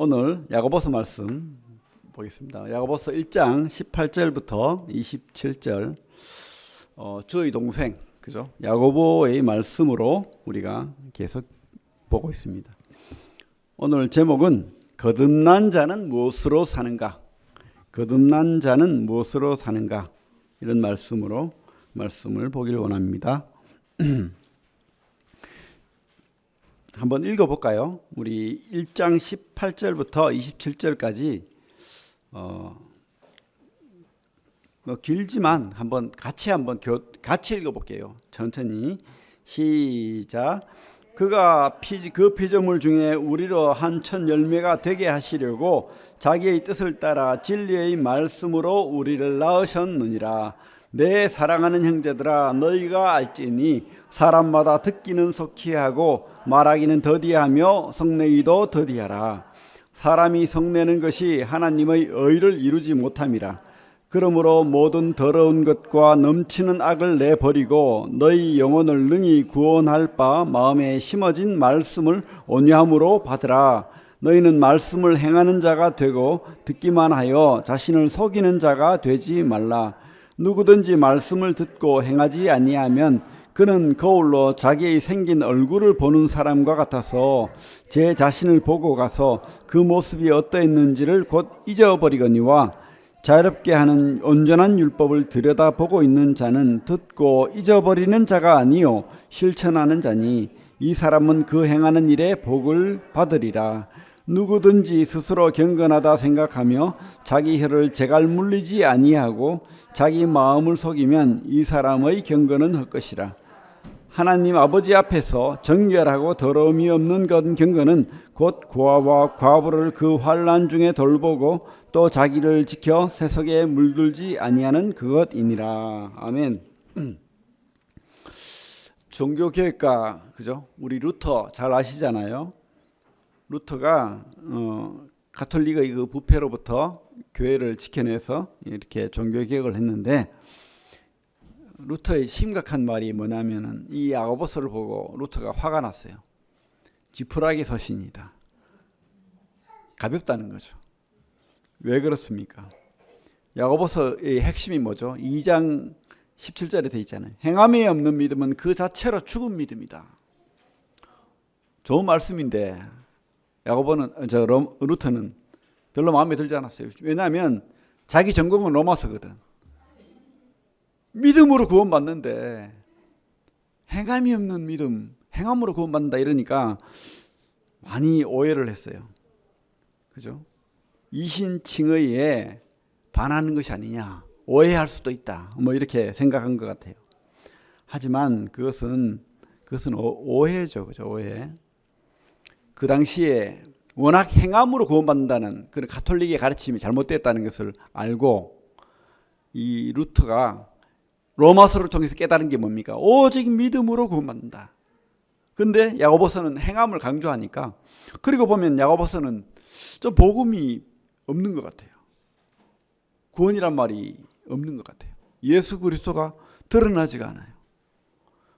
오늘 야고보서 말씀 보겠습니다. 야고보서 1장 18절부터 27절 주의 동생 그죠? 야고보의 말씀으로 우리가 계속 보고 있습니다. 오늘 제목은 거듭난 자는 무엇으로 사는가? 거듭난 자는 무엇으로 사는가? 이런 말씀으로 말씀을 보길 원합니다. 한번 읽어볼까요? 우리 1장 18절부터 27절까지 길지만 한번 같이 읽어볼게요. 천천히 시작. 그가 그 피조물 중에 우리로 한 천 열매가 되게 하시려고 자기의 뜻을 따라 진리의 말씀으로 우리를 낳으셨느니라. 내 사랑하는 형제들아, 너희가 알지니 사람마다 듣기는 속히 하고 말하기는 더디하며 성내기도 더디하라. 사람이 성내는 것이 하나님의 의를 이루지 못함이라. 그러므로 모든 더러운 것과 넘치는 악을 내버리고 너희 영혼을 능히 구원할 바 마음에 심어진 말씀을 온유함으로 받으라. 너희는 말씀을 행하는 자가 되고 듣기만 하여 자신을 속이는 자가 되지 말라. 누구든지 말씀을 듣고 행하지 아니하면 그는 거울로 자기의 생긴 얼굴을 보는 사람과 같아서 제 자신을 보고 가서 그 모습이 어떠했는지를 곧 잊어버리거니와 자유롭게 하는 온전한 율법을 들여다보고 있는 자는 듣고 잊어버리는 자가 아니요 실천하는 자니 이 사람은 그 행하는 일에 복을 받으리라. 누구든지 스스로 경건하다 생각하며 자기 혀를 제갈 물리지 아니하고 자기 마음을 속이면 이 사람의 경건은 헛것이라. 하나님 아버지 앞에서 정결하고 더러움이 없는 경건은 곧 고아와 과부를 그 환난 중에 돌보고 또 자기를 지켜 세속에 물들지 아니하는 그것이니라. 아멘. 종교개혁가 그죠? 우리 루터 잘 아시잖아요. 루터가 가톨릭의 그 부패로부터 교회를 지켜내서 이렇게 종교개혁을 했는데 루터의 심각한 말이 뭐냐면은 이 야고보서를 보고 루터가 화가 났어요. 지푸라기 서신이다. 가볍다는 거죠. 왜 그렇습니까? 야고보서의 핵심이 뭐죠? 2장 17절에 되어 있잖아요. 행함이 없는 믿음은 그 자체로 죽은 믿음이다. 좋은 말씀인데 루터는 별로 마음에 들지 않았어요. 왜냐하면 자기 전공은 로마서거든. 믿음으로 구원받는데 행함이 없는 믿음, 행함으로 구원받는다 이러니까 많이 오해를 했어요. 그죠? 이신칭의에 반하는 것이 아니냐, 오해할 수도 있다. 뭐 이렇게 생각한 것 같아요. 하지만 그것은 오해죠, 그죠? 오해. 그 당시에 워낙 행함으로 구원받는다는 그런 가톨릭의 가르침이 잘못됐다는 것을 알고 이 루터가 로마서를 통해서 깨달은 게 뭡니까? 오직 믿음으로 구원받는다. 근데 야고보서는 행함을 강조하니까, 그리고 보면 야고보서는 좀 복음이 없는 것 같아요. 구원이란 말이 없는 것 같아요. 예수 그리스도가 드러나지가 않아요.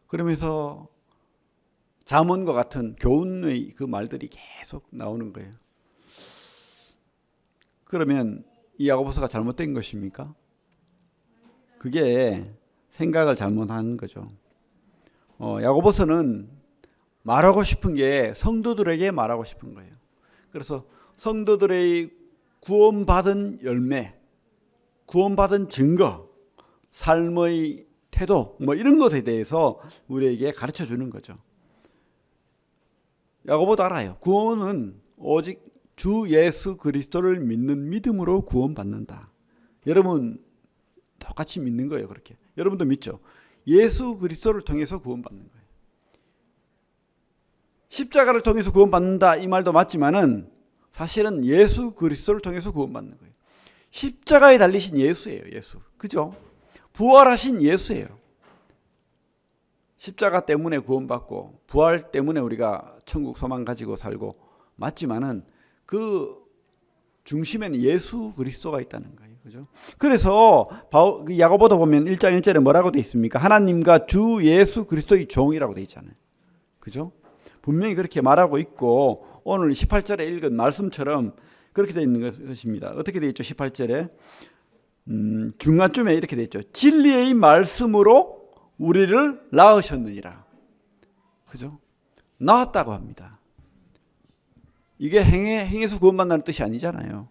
그러면서 잠언과 같은 교훈의 그 말들이 계속 나오는 거예요. 그러면 이 야고보서가 잘못된 것입니까? 그게 생각을 잘못한 거죠. 야고보서는 말하고 싶은 게 성도들에게 말하고 싶은 거예요. 그래서 성도들의 구원받은 열매, 구원받은 증거, 삶의 태도 뭐 이런 것에 대해서 우리에게 가르쳐 주는 거죠. 야고보도 알아요. 구원은 오직 주 예수 그리스도를 믿는 믿음으로 구원받는다. 여러분 똑같이 믿는 거예요. 그렇게 여러분도 믿죠. 예수 그리스도를 통해서 구원받는 거예요. 십자가를 통해서 구원받는다 이 말도 맞지만은 사실은 예수 그리스도를 통해서 구원받는 거예요. 십자가에 달리신 예수예요. 예수. 그죠? 부활하신 예수예요. 십자가 때문에 구원받고 부활 때문에 우리가 천국 소망 가지고 살고 맞지만은 그 중심에는 예수 그리스도가 있다는 거예요. 그죠? 그래서 야고보도 보면 1장 1절에 뭐라고 되어 있습니까? 하나님과 주 예수 그리스도의 종이라고 되어 있잖아요. 그죠? 분명히 그렇게 말하고 있고 오늘 18절에 읽은 말씀처럼 그렇게 되어 있는 것입니다. 어떻게 되어 있죠? 18절에 중간쯤에 이렇게 되어 있죠. 진리의 말씀으로 우리를 낳으셨느니라. 그죠? 낳았다고 합니다. 이게 행해서 구원받는다는 뜻이 아니잖아요.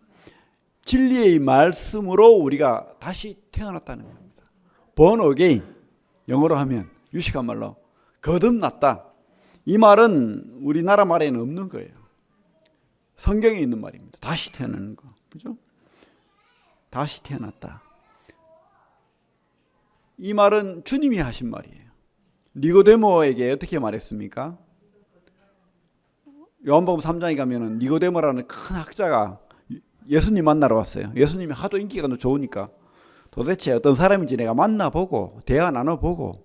진리의 말씀으로 우리가 다시 태어났다는 겁니다. born again, 영어로 하면 유식한 말로 거듭났다. 이 말은 우리나라 말에는 없는 거예요. 성경에 있는 말입니다. 다시 태어나는 거. 그죠? 다시 태어났다. 이 말은 주님이 하신 말이에요. 니고데모에게 어떻게 말했습니까? 요한복음 3장에 가면은 니고데모라는 큰 학자가 예수님 만나러 왔어요. 예수님이 하도 인기가 좋으니까 도대체 어떤 사람인지 내가 만나보고 대화 나눠보고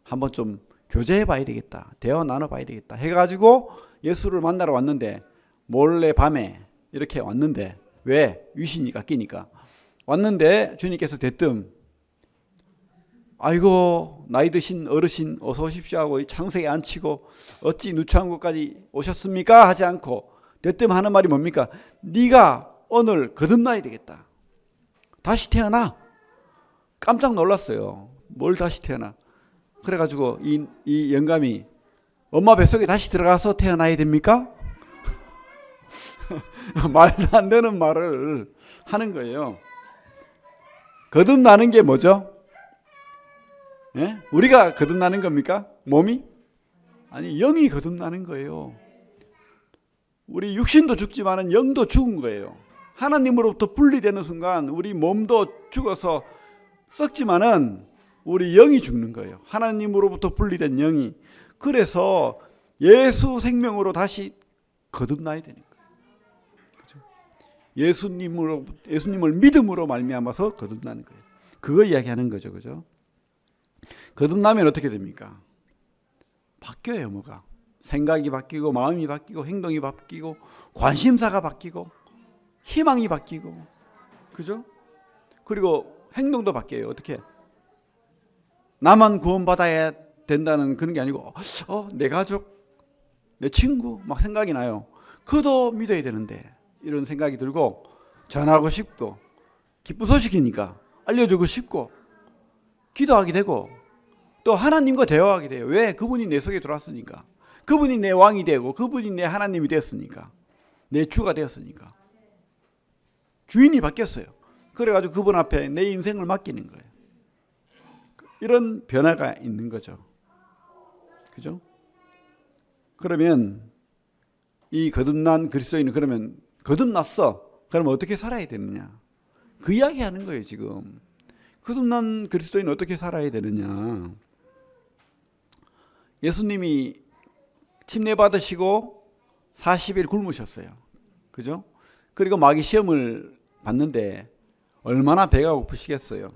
한번 좀 교제해 봐야 되겠다. 대화 나눠봐야 되겠다. 해가지고 예수를 만나러 왔는데 몰래 밤에 이렇게 왔는데 왜? 위신이가 끼니까 왔는데 주님께서 대뜸 아이고 나이 드신 어르신 어서 오십시오 하고 창석에 앉히고 어찌 누추한 곳까지 오셨습니까? 하지 않고 대뜸 하는 말이 뭡니까? 네가 오늘 거듭나야 되겠다. 다시 태어나. 깜짝 놀랐어요. 뭘 다시 태어나? 그래가지고 이 영감이 엄마 뱃속에 다시 들어가서 태어나야 됩니까? 말도 안 되는 말을 하는 거예요. 거듭나는 게 뭐죠? 예? 우리가 거듭나는 겁니까? 몸이? 아니 영이 거듭나는 거예요. 우리 육신도 죽지만은 영도 죽은 거예요. 하나님으로부터 분리되는 순간 우리 몸도 죽어서 썩지만은 우리 영이 죽는 거예요. 하나님으로부터 분리된 영이. 그래서 예수 생명으로 다시 거듭나야 되는 거예요. 그렇죠? 예수님을 믿음으로 말미암아서 거듭나는 거예요. 그거 이야기하는 거죠. 그죠? 거듭나면 어떻게 됩니까? 바뀌어요. 뭐가? 생각이 바뀌고 마음이 바뀌고 행동이 바뀌고 관심사가 바뀌고 희망이 바뀌고 그죠? 그리고 행동도 바뀌어요. 어떻게? 나만 구원받아야 된다는 그런 게 아니고 내 가족, 내 친구 막 생각이 나요. 그도 믿어야 되는데 이런 생각이 들고 전하고 싶고 기쁜 소식이니까 알려주고 싶고 기도하게 되고 또 하나님과 대화하게 돼요. 왜? 그분이 내 속에 들어왔으니까. 그분이 내 왕이 되고 그분이 내 하나님이 되었으니까. 내 주가 되었으니까. 주인이 바뀌었어요. 그래가지고 그분 앞에 내 인생을 맡기는 거예요. 이런 변화가 있는 거죠. 그죠? 그러면 이 거듭난 그리스도인은 그러면 거듭났어. 그러면 어떻게 살아야 되느냐? 그 이야기 하는 거예요, 지금. 거듭난 그리스도인은 어떻게 살아야 되느냐? 예수님이 침례 받으시고 40일 굶으셨어요. 그죠? 그리고 마귀 시험을 봤는데 얼마나 배가 고프시겠어요.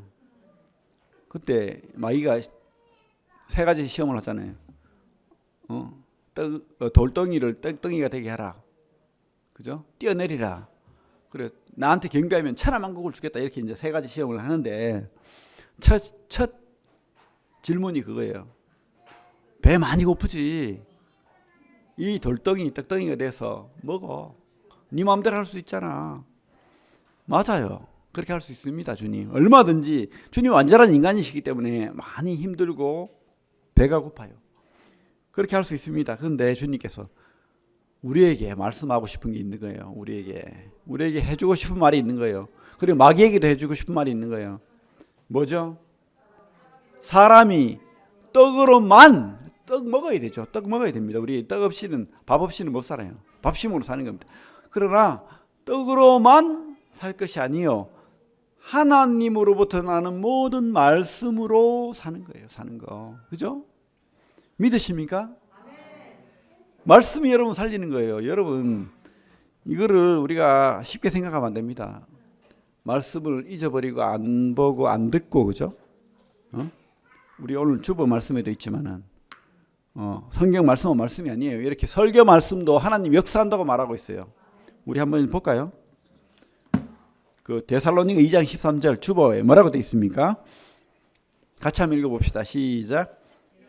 그때 마귀가 세 가지 시험을 하잖아요. 돌덩이를 떡덩이가 되게 하라. 그죠? 뛰어내리라. 그래 나한테 경배하면 천하만국을 주겠다. 이렇게 이제 세 가지 시험을 하는데 첫 질문이 그거예요. 배 많이 고프지. 이 돌덩이 떡덩이가 돼서 먹어. 네 마음대로 할 수 있잖아. 맞아요. 그렇게 할 수 있습니다. 주님. 얼마든지. 주님 완전한 인간이시기 때문에 많이 힘들고 배가 고파요. 그렇게 할 수 있습니다. 그런데 주님께서 우리에게 말씀하고 싶은 게 있는 거예요. 우리에게 해주고 싶은 말이 있는 거예요. 그리고 마귀에게도 해주고 싶은 말이 있는 거예요. 뭐죠? 사람이 떡으로만 떡 먹어야 되죠. 떡 먹어야 됩니다. 우리 떡 없이는 밥 없이는 못 살아요. 밥심으로 사는 겁니다. 그러나 떡으로만 살 것이 아니요 하나님으로부터 나는 모든 말씀으로 사는 거예요. 사는 거. 그죠? 믿으십니까? 말씀이 여러분 살리는 거예요. 여러분 이거를 우리가 쉽게 생각하면 안 됩니다. 말씀을 잊어버리고 안 보고 안 듣고 그죠? 우리 오늘 주보 말씀에도 있지만은 성경 말씀은 말씀이 아니에요. 이렇게 설교 말씀도 하나님 역사한다고 말하고 있어요. 우리 한번 볼까요? 그 데살로니가 2장 13절 주보에 뭐라고 되어 있습니까? 같이 한번 읽어봅시다. 시작.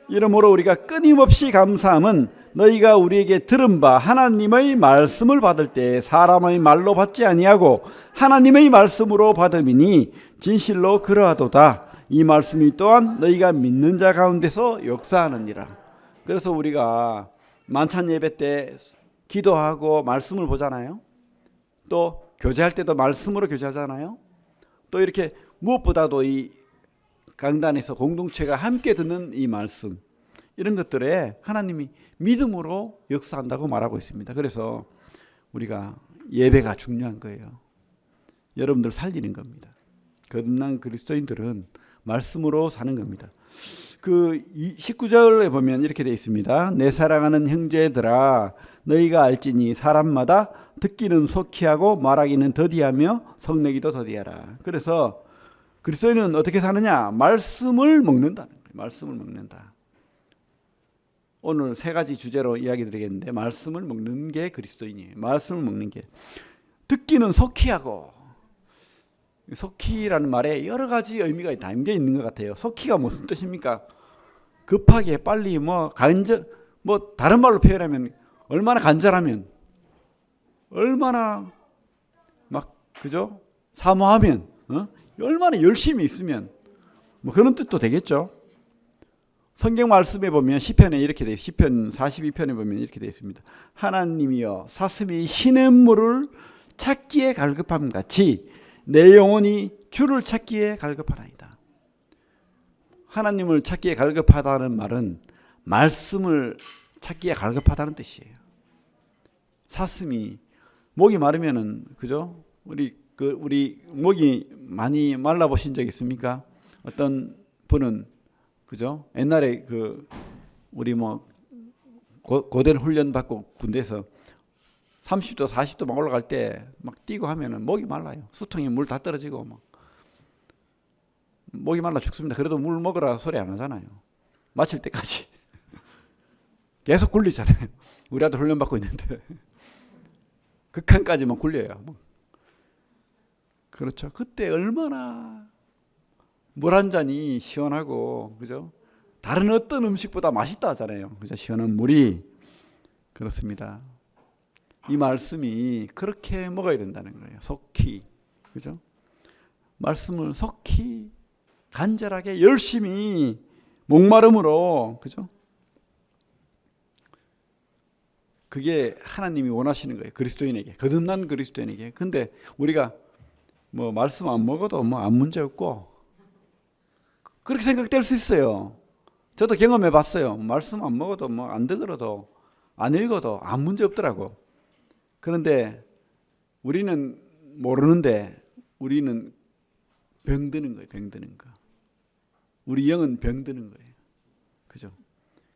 이러므로 우리가 끊임없이 감사함은 너희가 우리에게 들은 바 하나님의 말씀을 받을 때 사람의 말로 받지 아니하고 하나님의 말씀으로 받음이니 진실로 그러하도다. 이 말씀이 또한 너희가 믿는 자 가운데서 역사하느니라. 그래서 우리가 만찬 예배 때 기도하고 말씀을 보잖아요. 또 교제할 때도 말씀으로 교제하잖아요. 또 이렇게 무엇보다도 이 강단에서 공동체가 함께 듣는 이 말씀, 이런 것들에 하나님이 믿음으로 역사한다고 말하고 있습니다. 그래서 우리가 예배가 중요한 거예요. 여러분들 살리는 겁니다. 거듭난 그리스도인들은 말씀으로 사는 겁니다. 그 19절에 보면 이렇게 되어 있습니다. 내 사랑하는 형제들아 너희가 알지니 사람마다 듣기는 속히하고 말하기는 더디하며 성내기도 더디하라. 그래서 그리스도인은 어떻게 사느냐? 말씀을 먹는다는 거예요. 말씀을 먹는다. 오늘 세 가지 주제로 이야기 드리겠는데 말씀을 먹는 게 그리스도인이에요. 말씀을 먹는 게. 듣기는 속히하고, 속히라는 말에 여러 가지 의미가 담겨 있는 것 같아요. 속히가 무슨 뜻입니까? 급하게 빨리 다른 말로 표현하면 얼마나 간절하면, 얼마나 그죠? 사모하면, 얼마나 열심히 있으면 그런 뜻도 되겠죠. 성경 말씀에 보면 시편에 이렇게 돼, 시편 42편에 보면 이렇게 되어 있습니다. 하나님이여 사슴이 시냇물을 찾기에 갈급함 같이 내 영혼이 주를 찾기에 갈급하나이다. 하나님을 찾기에 갈급하다는 말은 말씀을 찾기에 갈급하다는 뜻이에요. 사슴이 목이 마르면은 그죠? 우리 목이 많이 말라 보신 적 있습니까? 어떤 분은 그죠? 옛날에 우리 고된 훈련 받고 군대에서 30도 40도 막 올라갈 때 막 뛰고 하면은 목이 말라요. 수통에 물 다 떨어지고 막 목이 말라 죽습니다. 그래도 물 먹으라 소리 안 하잖아요. 마칠 때까지 계속 굴리잖아요. 우리 아들 훈련 받고 있는데 극한까지만 굴려요. 그렇죠. 그때 얼마나 물 한 잔이 시원하고, 그죠? 다른 어떤 음식보다 맛있다 하잖아요. 그죠? 시원한 물이. 그렇습니다. 이 말씀이 그렇게 먹어야 된다는 거예요. 속히. 그죠? 말씀을 속히, 간절하게, 열심히, 목마름으로, 그죠? 그게 하나님이 원하시는 거예요. 그리스도인에게. 거듭난 그리스도인에게. 근데 우리가 말씀 안 먹어도 아무 문제 없고, 그렇게 생각될 수 있어요. 저도 경험해 봤어요. 말씀 안 먹어도 안 듣어도 안 읽어도 아무 문제 없더라고. 그런데 우리는 모르는데 우리는 병드는 거예요. 병드는 거. 우리 영은 병드는 거예요. 그죠?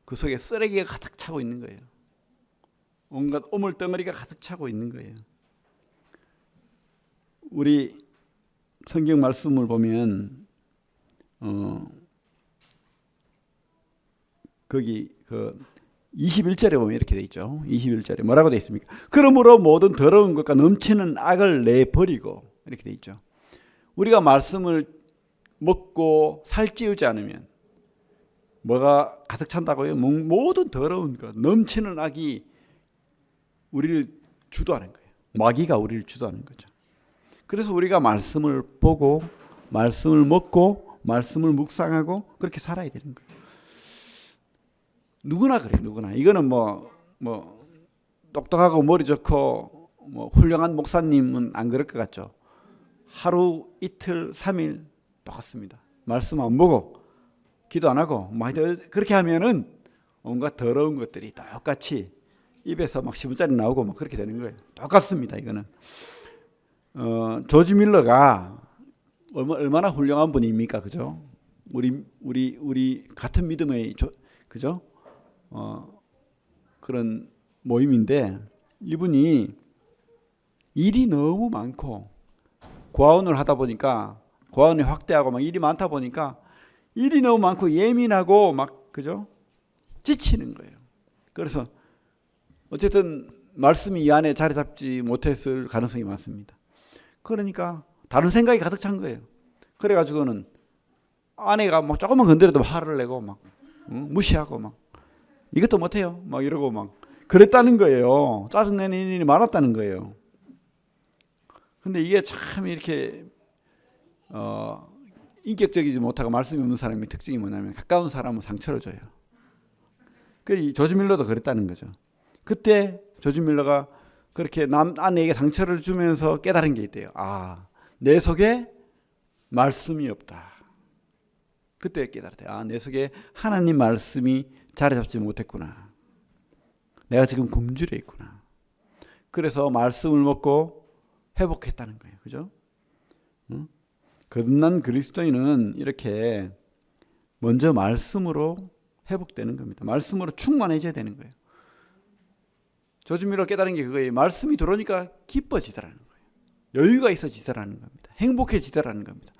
그 속에 쓰레기가 가득 차고 있는 거예요. 온갖 오물덩어리가 가득 차고 있는 거예요. 우리 성경 말씀을 보면 거기 21절에 보면 이렇게 돼 있죠. 21절에 뭐라고 돼 있습니까? 그러므로 모든 더러운 것과 넘치는 악을 내버리고, 이렇게 돼 있죠. 우리가 말씀을 먹고 살찌우지 않으면 뭐가 가득 찬다고요? 모든 더러운 것, 넘치는 악이 우리를 주도하는 거예요. 마귀가 우리를 주도하는 거죠. 그래서 우리가 말씀을 보고 말씀을 먹고 말씀을 묵상하고 그렇게 살아야 되는 거예요. 누구나 그래요. 누구나. 이거는 똑똑하고 머리 좋고 훌륭한 목사님은 안 그럴 것 같죠. 하루 이틀 3일 똑같습니다. 말씀 안 보고 기도 안 하고 그렇게 하면은 온갖 더러운 것들이 똑같이 입에서 막 시분짜리 나오고 막 그렇게 되는 거예요. 똑같습니다. 이거는 조지 밀러가 얼마나 훌륭한 분입니까, 그죠? 우리 같은 믿음의 그죠? 그런 모임인데 이분이 일이 너무 많고 고아원을 하다 보니까 고아원이 확대하고 막 일이 많다 보니까 일이 너무 많고 예민하고 막 그죠? 지치는 거예요. 그래서 어쨌든 말씀이 이 안에 자리 잡지 못했을 가능성이 많습니다. 그러니까 다른 생각이 가득 찬 거예요. 그래가지고는 아내가 막 조금만 건드려도 화를 내고 막 무시하고 막 이것도 못해요. 막 이러고 막 그랬다는 거예요. 짜증내는 일이 많았다는 거예요. 근데 이게 참 이렇게 인격적이지 못하고 말씀이 없는 사람의 특징이 뭐냐면 가까운 사람은 상처를 줘요. 그 조지 밀러도 그랬다는 거죠. 그때 조지 밀러가 그렇게 아내에게 상처를 주면서 깨달은 게 있대요. 아, 내 속에 말씀이 없다. 그때 깨달았대요. 아, 내 속에 하나님 말씀이 자리 잡지 못했구나. 내가 지금 굶주려 있구나. 그래서 말씀을 먹고 회복했다는 거예요. 그죠? 응? 거듭난 그리스도인은 이렇게 먼저 말씀으로 회복되는 겁니다. 말씀으로 충만해져야 되는 거예요. 조지 밀러 깨달은 게 그거예요. 말씀이 들어오니까 기뻐지더라는 거예요. 여유가 있어지더라는 겁니다. 행복해지더라는 겁니다.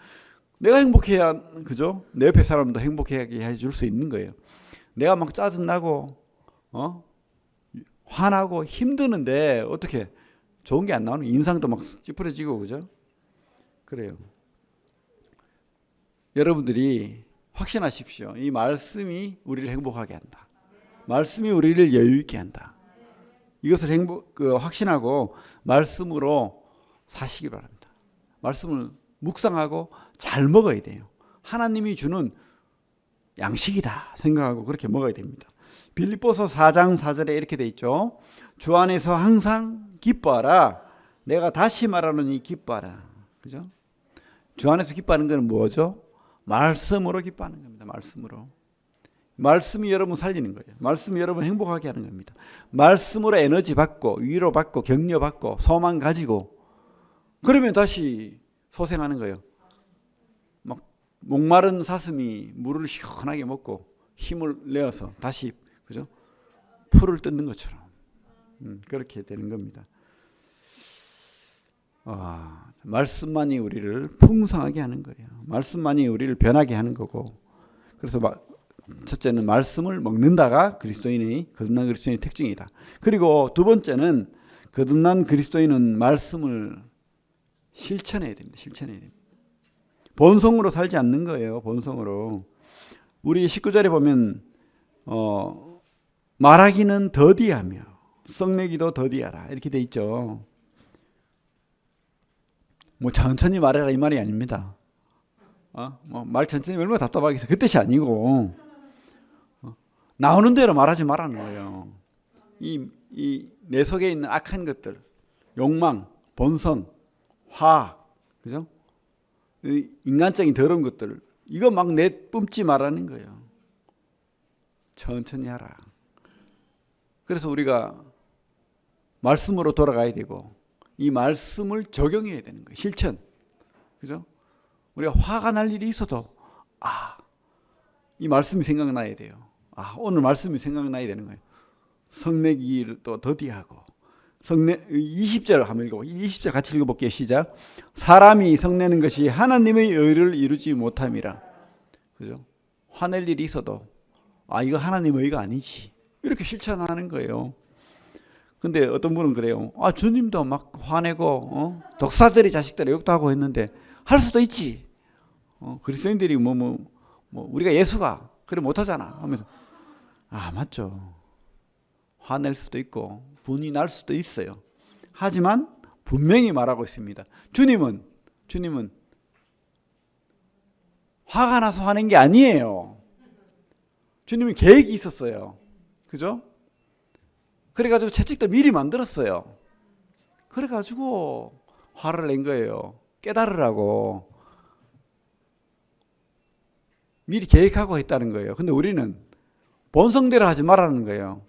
내가 행복해야, 그죠? 내 옆에 사람도 행복하게 해줄 수 있는 거예요. 내가 막 짜증나고, 화나고 힘드는데 어떻게 좋은 게 안 나오는, 인상도 막 찌푸려지고, 그죠? 그래요. 여러분들이 확신하십시오. 이 말씀이 우리를 행복하게 한다. 말씀이 우리를 여유 있게 한다. 이것을 확신하고 말씀으로 사시기 바랍니다. 말씀을 묵상하고 잘 먹어야 돼요. 하나님이 주는 양식이다 생각하고 그렇게 먹어야 됩니다. 빌립보서 4장 4절에 이렇게 돼 있죠. 주 안에서 항상 기뻐하라. 내가 다시 말하노니 기뻐하라. 그죠? 주 안에서 기뻐하는 것은 뭐죠? 말씀으로 기뻐하는 겁니다. 말씀으로. 말씀이 여러분 살리는 거예요. 말씀이 여러분 행복하게 하는 겁니다. 말씀으로 에너지 받고 위로 받고 격려 받고 소망 가지고 그러면 다시 소생하는 거예요. 막 목마른 사슴이 물을 시원하게 먹고 힘을 내어서 다시, 그죠? 풀을 뜯는 것처럼 그렇게 되는 겁니다. 말씀만이 우리를 풍성하게 하는 거예요. 말씀만이 우리를 변하게 하는 거고. 그래서 첫째는 말씀을 먹는다가 거듭난 그리스도인의 특징이다. 그리고 두 번째는 거듭난 그리스도인은 말씀을 실천해야 됩니다. 실천해야 됩니다. 본성으로 살지 않는 거예요. 본성으로. 우리 19절에 보면 말하기는 더디하며 썩내기도 더디하라 이렇게 돼 있죠. 뭐 천천히 말해라 이 말이 아닙니다. 말 천천히 얼마나 답답하겠어. 그 뜻이 아니고 나오는 대로 말하지 말라는 거예요. 이 내 속에 있는 악한 것들, 욕망, 본성, 화, 그죠? 인간적인 더러운 것들, 이거 막 내뿜지 말라는 거예요. 천천히 하라. 그래서 우리가 말씀으로 돌아가야 되고 이 말씀을 적용해야 되는 거예요. 실천. 그죠? 우리가 화가 날 일이 있어도 이 말씀이 생각나야 돼요. 오늘 말씀이 생각나야 되는 거예요. 성내기를 또 더디하고 20절 한번 읽어보 20절 같이 읽어볼게요. 시작. 사람이 성내는 것이 하나님의 의를 이루지 못함이라. 그죠? 화낼 일이 있어도 이거 하나님의 의가 아니지. 이렇게 실천하는 거예요. 근데 어떤 분은 그래요. 주님도 막 화내고 독사들이 자식들을 욕도 하고 했는데 할 수도 있지. 그리스도인들이 우리가 예수가 그래 못하잖아 하면서 맞죠. 화낼 수도 있고 분이 날 수도 있어요. 하지만 분명히 말하고 있습니다. 주님은 화가 나서 화낸 게 아니에요. 주님은 계획이 있었어요. 그죠? 그래가지고 채찍도 미리 만들었어요. 그래가지고 화를 낸 거예요. 깨달으라고. 미리 계획하고 했다는 거예요. 근데 우리는 본성대로 하지 말라는 거예요.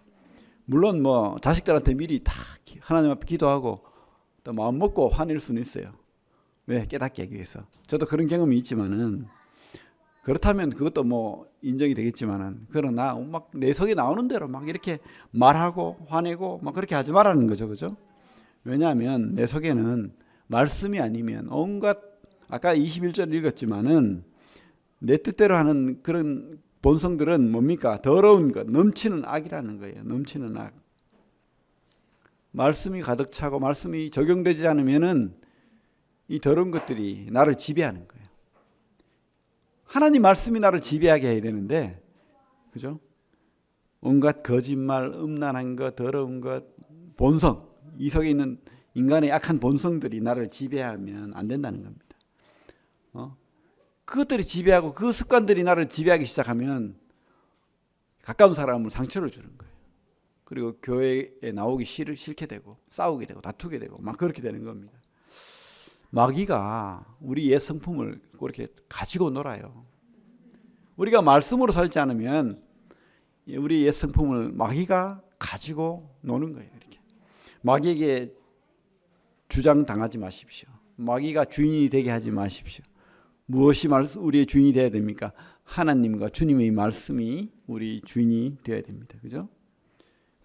물론 자식들한테 미리 다 하나님 앞에 기도하고 또 마음 먹고 화낼 수는 있어요. 왜? 깨닫게 하기 위해서. 저도 그런 경험이 있지만은 그렇다면 그것도 인정이 되겠지만은 그러나 막 내 속에 나오는 대로 막 이렇게 말하고 화내고 막 그렇게 하지 말라는 거죠. 그죠? 왜냐하면 내 속에는 말씀이 아니면 온갖 아까 21절 읽었지만은 내 뜻대로 하는 그런 본성들은 뭡니까? 더러운 것, 넘치는 악이라는 거예요. 넘치는 악. 말씀이 가득 차고 말씀이 적용되지 않으면은 이 더러운 것들이 나를 지배하는 거예요. 하나님 말씀이 나를 지배하게 해야 되는데, 그죠? 온갖 거짓말, 음란한 것, 더러운 것, 본성, 이 속에 있는 인간의 약한 본성들이 나를 지배하면 안 된다는 겁니다. 그것들이 지배하고 그 습관들이 나를 지배하기 시작하면 가까운 사람을 상처를 주는 거예요. 그리고 교회에 나오기 싫게 되고 싸우게 되고 다투게 되고 막 그렇게 되는 겁니다. 마귀가 우리 옛 성품을 그렇게 가지고 놀아요. 우리가 말씀으로 살지 않으면 우리 옛 성품을 마귀가 가지고 노는 거예요. 이렇게 마귀에게 주장당하지 마십시오. 마귀가 주인이 되게 하지 마십시오. 무엇이 우리의 주인이 되어야 됩니까? 하나님과 주님의 말씀이 우리 주인이 되어야 됩니다. 그죠?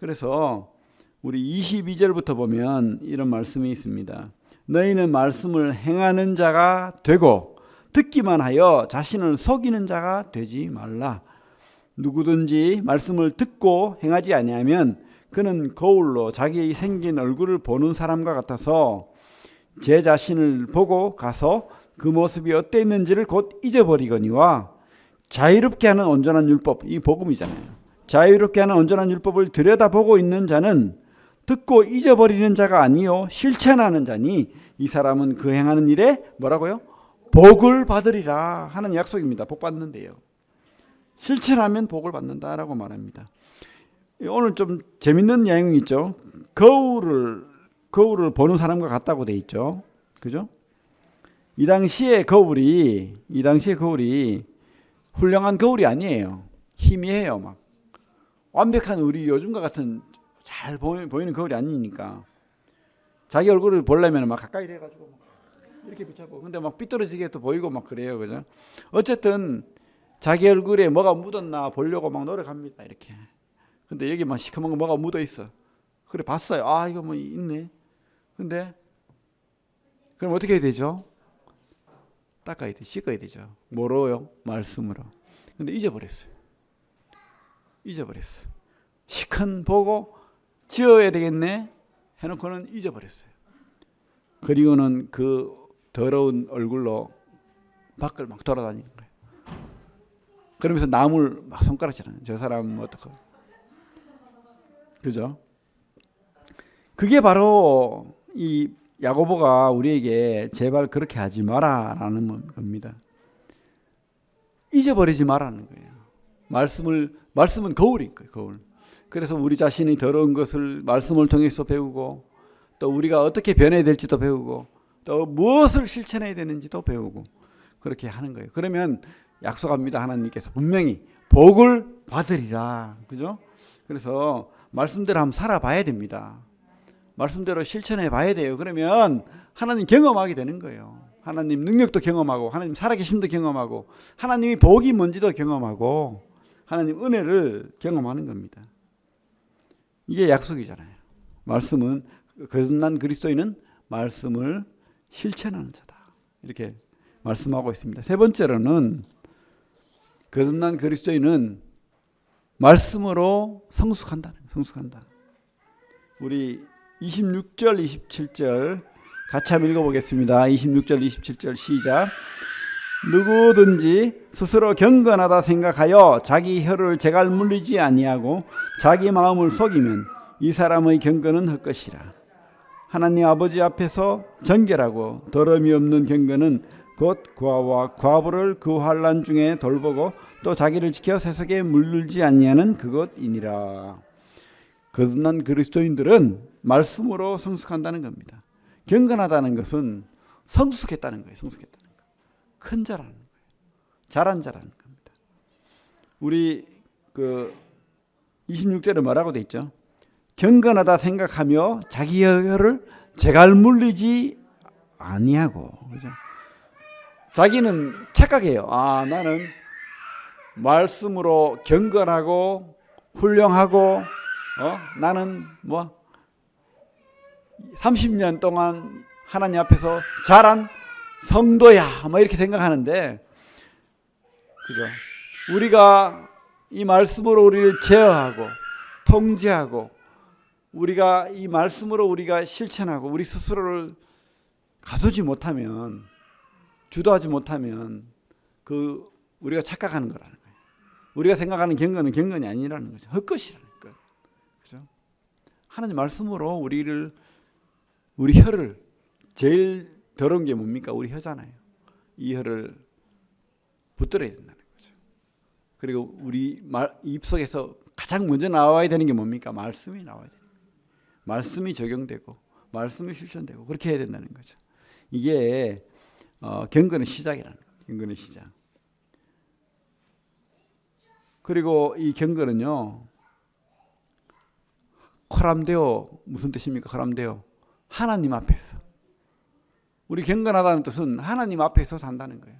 그래서 우리 22절부터 보면 이런 말씀이 있습니다. 너희는 말씀을 행하는 자가 되고 듣기만 하여 자신을 속이는 자가 되지 말라. 누구든지 말씀을 듣고 행하지 아니하면 그는 거울로 자기 생긴 얼굴을 보는 사람과 같아서 제 자신을 보고 가서 그 모습이 어땠는지를 곧 잊어버리거니와 자유롭게 하는 온전한 율법, 이 복음이잖아요. 자유롭게 하는 온전한 율법을 들여다보고 있는 자는 듣고 잊어버리는 자가 아니요 실천하는 자니 이 사람은 그 행하는 일에 뭐라고요? 복을 받으리라 하는 약속입니다. 복 받는데요. 실천하면 복을 받는다라고 말합니다. 오늘 좀 재밌는 내용이 있죠. 거울을 보는 사람과 같다고 돼 있죠. 그죠? 이 당시의 거울이 훌륭한 거울이 아니에요. 희미해요. 막 완벽한 우리 요즘과 같은 잘 보이는 거울이 아니니까 자기 얼굴을 보려면 막 가까이 돼가지고 막 이렇게 비춰보고 근데 막 삐뚤어지게 또 보이고 막 그래요. 그죠? 어쨌든 자기 얼굴에 뭐가 묻었나 보려고 막 노력합니다. 이렇게. 근데 여기 막 시커먼 거 뭐가 묻어 있어. 그래 봤어요. 아 이거 뭐 있네. 근데 그럼 어떻게 해야 되죠? 닦아야 돼. 씻어야 되죠. 뭐로요? 말씀으로. 근데 잊어버렸어요. 시큰 보고 지어야 되겠네 해놓고는 잊어버렸어요. 그리고는 그 더러운 얼굴로 밖을 막 돌아다니는 거예요. 그러면서 남을 막 손가락질하는 저 사람은 어떡하고. 그죠? 그게 바로 이 야고보가 우리에게 제발 그렇게 하지 마라라는 겁니다. 잊어버리지 마라는 거예요. 말씀은 거울인 거예요. 거울. 그래서 우리 자신이 더러운 것을 말씀을 통해서 배우고 또 우리가 어떻게 변해야 될지도 배우고 또 무엇을 실천해야 되는지도 배우고 그렇게 하는 거예요. 그러면 약속합니다. 하나님께서 분명히 복을 받으리라. 그죠? 그래서 말씀대로 한번 살아봐야 됩니다. 말씀대로 실천해 봐야 돼요. 그러면 하나님 경험하게 되는 거예요. 하나님 능력도 경험하고 하나님 살아계심도 경험하고 하나님이 복이 뭔지도 경험하고 하나님 은혜를 경험하는 겁니다. 이게 약속이잖아요. 말씀은 거듭난 그리스도인은 말씀을 실천하는 자다. 이렇게 말씀하고 있습니다. 세 번째로는 거듭난 그리스도인은 말씀으로 성숙한다. 우리 26절 27절 같이 한번 읽어보겠습니다. 26절 27절 시작. 누구든지 스스로 경건하다 생각하여 자기 혀를 제갈 물리지 아니하고 자기 마음을 속이면 이 사람의 경건은 헛것이라. 하나님 아버지 앞에서 정결하고 더러움이 없는 경건은 곧 과와 과부를 그 환난 중에 돌보고 또 자기를 지켜 세속에 물들지 아니하는 그것이니라. 거듭난 그리스도인들은 말씀으로 성숙한다는 겁니다. 경건하다는 것은 성숙했다는 거예요. 큰 자라는 거예요. 자란 자라는 겁니다. 우리 26절에 뭐라고 돼 있죠? 경건하다 생각하며 자기 혀를 제갈 물리지 아니하고. 그죠? 자기는 착각해요. 나는 말씀으로 경건하고 훌륭하고 나는 30년 동안 하나님 앞에서 자란 성도야 이렇게 생각하는데 그죠? 우리가 이 말씀으로 우리를 제어하고 통제하고 우리가 이 말씀으로 우리가 실천하고 우리 스스로를 가두지 못하면 주도하지 못하면 우리가 착각하는 거라는 거예요. 우리가 생각하는 경건은 경건이 아니라는 거죠. 헛것이라는 것. 그죠? 하나님 말씀으로 우리 혀를 제일 더러운 게 뭡니까? 우리 혀잖아요. 이 혀를 붙들어야 된다는 거죠. 그리고 우리 입속에서 가장 먼저 나와야 되는 게 뭡니까? 말씀이 나와야 되는 거예요. 말씀이 적용되고 말씀이 실천되고 그렇게 해야 된다는 거죠. 이게 경건의 시작이라는 거예요. 경건의 시작. 그리고 이 경건은요, 코람데오 무슨 뜻입니까? 코람데오 하나님 앞에서. 우리 경건하다는 뜻은 하나님 앞에서 산다는 거예요.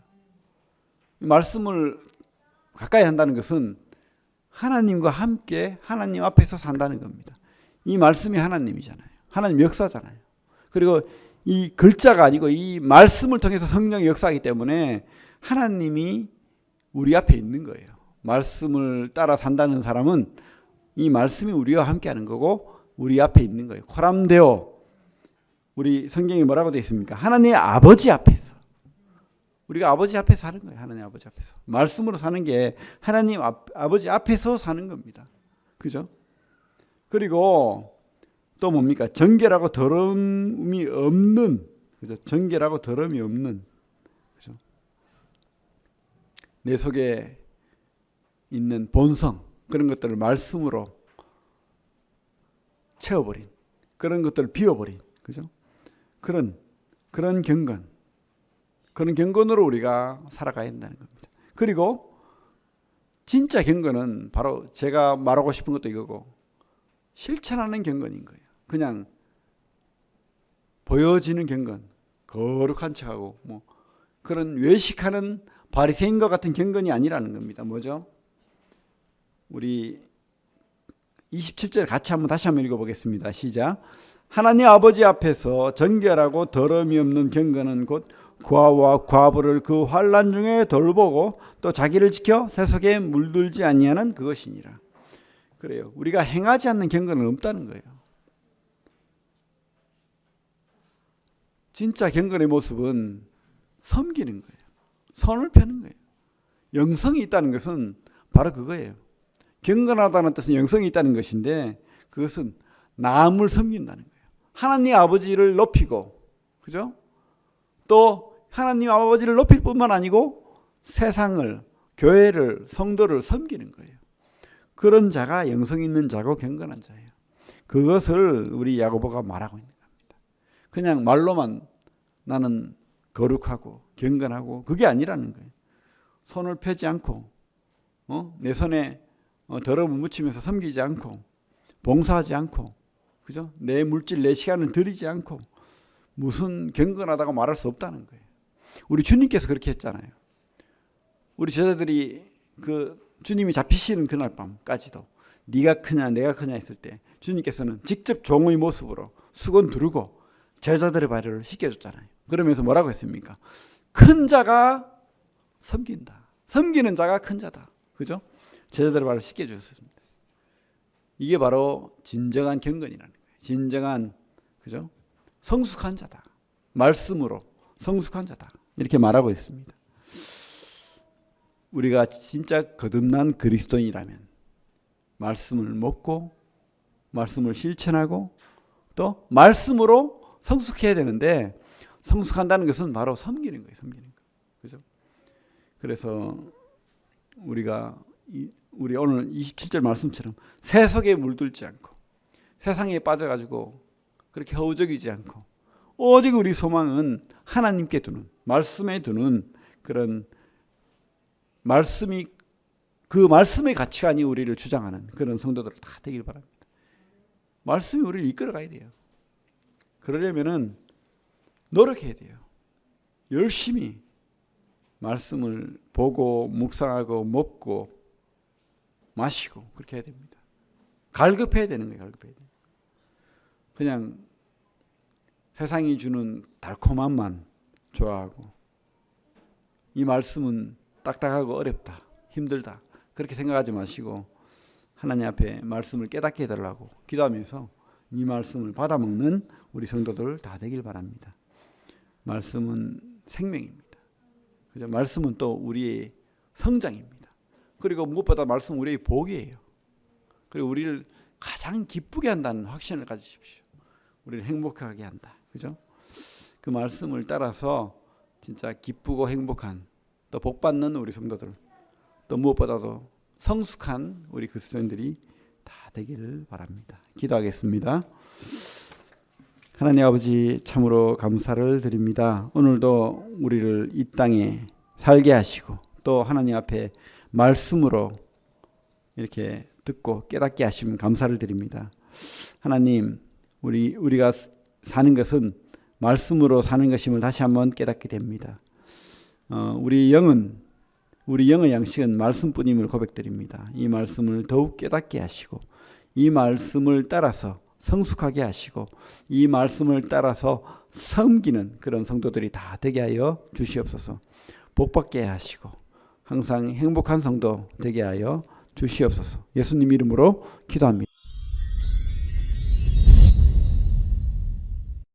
말씀을 가까이 한다는 것은 하나님과 함께 하나님 앞에서 산다는 겁니다. 이 말씀이 하나님이잖아요. 하나님 역사잖아요. 그리고 이 글자가 아니고 이 말씀을 통해서 성령이 역사하기 때문에 하나님이 우리 앞에 있는 거예요. 말씀을 따라 산다는 사람은 이 말씀이 우리와 함께 하는 거고 우리 앞에 있는 거예요. 코람데오. 우리 성경에 뭐라고 되어 있습니까? 하나님의 아버지 앞에서. 우리가 아버지 앞에서 사는 거예요. 하나님 아버지 앞에서. 말씀으로 사는 게 하나님 아버지 앞에서 사는 겁니다. 그죠? 그리고 또 뭡니까? 정결하고 더러움이 없는. 그죠? 정결하고 더러움이 없는. 그죠? 내 속에 있는 본성, 그런 것들을 말씀으로 채워버린, 그런 것들을 비워버린, 그죠? 그런 경건, 그런 경건으로 우리가 살아가야 한다는 겁니다. 그리고 진짜 경건은 바로 제가 말하고 싶은 것도 이거고 실천하는 경건인 거예요. 그냥 보여지는 경건, 거룩한 척하고 뭐 그런 외식하는 바리새인과 같은 경건이 아니라는 겁니다. 뭐죠? 우리 27절 같이 다시 한번 읽어보겠습니다. 시작. 하나님 아버지 앞에서 정결하고 더러움이 없는 경건은 곧 과와 과부를 그 환난 중에 돌보고 또 자기를 지켜 세속에 물들지 아니하는 그것이니라. 그래요. 우리가 행하지 않는 경건은 없다는 거예요. 진짜 경건의 모습은 섬기는 거예요. 선을 펴는 거예요. 영성이 있다는 것은 바로 그거예요. 경건하다는 뜻은 영성이 있다는 것인데 그것은 남을 섬긴다는 거예요. 하나님 아버지를 높이고, 그죠? 또 하나님 아버지를 높일 뿐만 아니고 세상을, 교회를, 성도를 섬기는 거예요. 그런 자가 영성 있는 자고 경건한 자예요. 그것을 우리 야고보가 말하고 있는 겁니다. 그냥 말로만 나는 거룩하고 경건하고 그게 아니라는 거예요. 손을 펴지 않고 내 손에 더러움을 묻히면서 섬기지 않고 봉사하지 않고, 그죠? 내 물질, 내 시간을 들이지 않고 무슨 경건하다고 말할 수 없다는 거예요. 우리 주님께서 그렇게 했잖아요. 우리 제자들이 그 주님이 잡히시는 그날 밤까지도 네가 크냐 내가 크냐 했을 때 주님께서는 직접 종의 모습으로 수건 두르고 제자들의 발을 씻겨줬잖아요. 그러면서 뭐라고 했습니까? 큰 자가 섬긴다. 섬기는 자가 큰 자다. 그죠? 제자들의 발을 씻겨주셨습니다. 이게 바로 진정한 경건이라는 거예요. 진정한, 그죠? 성숙한 자다. 말씀으로 성숙한 자다. 이렇게 말하고 있습니다. 우리가 진짜 거듭난 그리스도인이라면 말씀을 먹고 말씀을 실천하고 또 말씀으로 성숙해야 되는데 성숙한다는 것은 바로 섬기는 거예요. 섬기는 거. 그죠? 그래서 우리 오늘 27절 말씀처럼 세속에 물들지 않고 세상에 빠져가지고 그렇게 허우적이지 않고 오직 우리 소망은 하나님께 두는, 말씀에 두는 그런 말씀이, 그 말씀의 가치관이 우리를 주장하는 그런 성도들 다 되길 바랍니다. 말씀이 우리를 이끌어 가야 돼요. 그러려면은 노력해야 돼요. 열심히 말씀을 보고 묵상하고 먹고 마시고 그렇게 해야 됩니다. 갈급해야 되는 거예요. 갈급해야 돼요. 그냥 세상이 주는 달콤함만 좋아하고 이 말씀은 딱딱하고 어렵다, 힘들다 그렇게 생각하지 마시고 하나님 앞에 말씀을 깨닫게 해달라고 기도하면서 이 말씀을 받아먹는 우리 성도들 다 되길 바랍니다. 말씀은 생명입니다. 그죠? 말씀은 또 우리의 성장입니다. 그리고 무엇보다 말씀 우리의 복이에요. 그리고 우리를 가장 기쁘게 한다는 확신을 가지십시오. 우리를 행복하게 한다. 그죠? 그 말씀을 따라서 진짜 기쁘고 행복한 또 복받는 우리 성도들, 또 무엇보다도 성숙한 우리 그리스도인들이 다 되기를 바랍니다. 기도하겠습니다. 하나님 아버지, 참으로 감사를 드립니다. 오늘도 우리를 이 땅에 살게 하시고 또 하나님 앞에 말씀으로 이렇게 듣고 깨닫게 하시면 감사를 드립니다. 하나님, 우리가 사는 것은 말씀으로 사는 것임을 다시 한번 깨닫게 됩니다. 우리 영의 양식은 말씀뿐임을 고백드립니다. 이 말씀을 더욱 깨닫게 하시고 이 말씀을 따라서 성숙하게 하시고 이 말씀을 따라서 섬기는 그런 성도들이 다 되게 하여 주시옵소서. 복받게 하시고 항상 행복한 성도 되게 하여 주시옵소서. 예수님 이름으로 기도합니다.